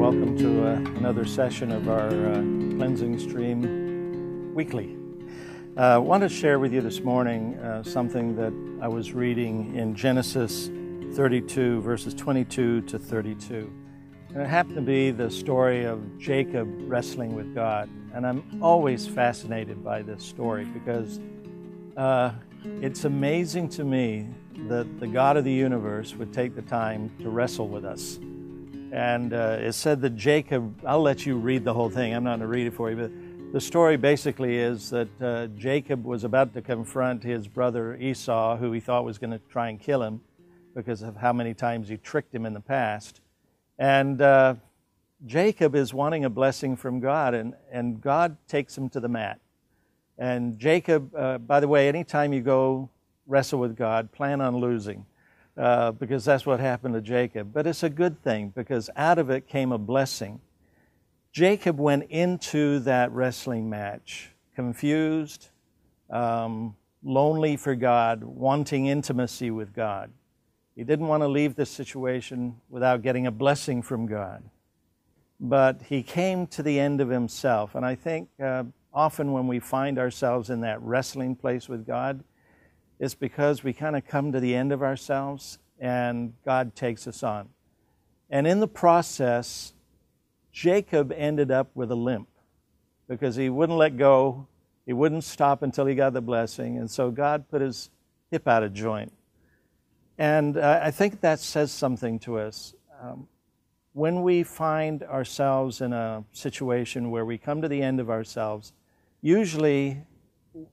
welcome to another session of our Cleansing Stream Weekly. I want to share with you this morning something that I was reading in Genesis 32, verses 22 to 32. And it happened to be the story of Jacob wrestling with God. And I'm always fascinated by this story because it's amazing to me that the God of the universe would take the time to wrestle with us. And it said that Jacob, I'll let you read the whole thing, I'm not going to read it for you, but the story basically is that Jacob was about to confront his brother Esau, who he thought was going to try and kill him because of how many times he tricked him in the past. And Jacob is wanting a blessing from God, and God takes him to the mat. And Jacob, by the way, anytime you go wrestle with God, plan on losing. Because that's what happened to Jacob. But it's a good thing because out of it came a blessing. Jacob went into that wrestling match confused, lonely for God, wanting intimacy with God. He didn't want to leave this situation without getting a blessing from God. But he came to the end of himself. And I think often when we find ourselves in that wrestling place with God, it's because we kind of come to the end of ourselves and God takes us on. And in the process, Jacob ended up with a limp because he wouldn't let go. He wouldn't stop until he got the blessing. And so God put his hip out of joint. And I think that says something to us. When we find ourselves in a situation where we come to the end of ourselves, usually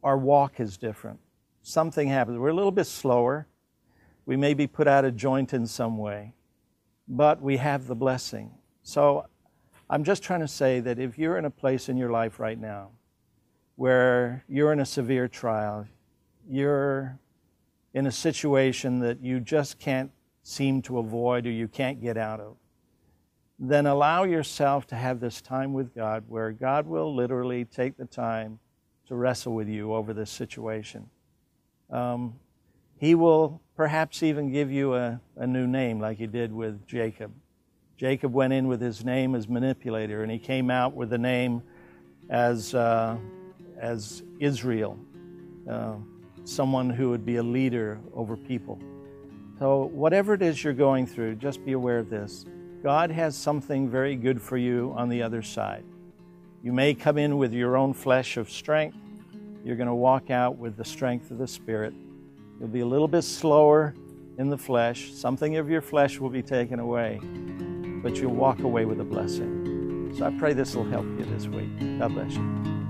our walk is different. Something happens. We're a little bit slower. We may be put out of joint in some way, but we have the blessing. So I'm just trying to say that if you're in a place in your life right now where you're in a severe trial, you're in a situation that you just can't seem to avoid or you can't get out of, then allow yourself to have this time with God where God will literally take the time to wrestle with you over this situation. He will perhaps even give you a new name like he did with Jacob. Jacob went in with his name as manipulator, and he came out with the name as Israel, someone who would be a leader over people. So whatever it is you're going through, just be aware of this. God has something very good for you on the other side. You may come in with your own flesh of strength. You're going to walk out with the strength of the Spirit. You'll be a little bit slower in the flesh. Something of your flesh will be taken away, but you'll walk away with a blessing. So I pray this will help you this week. God bless you.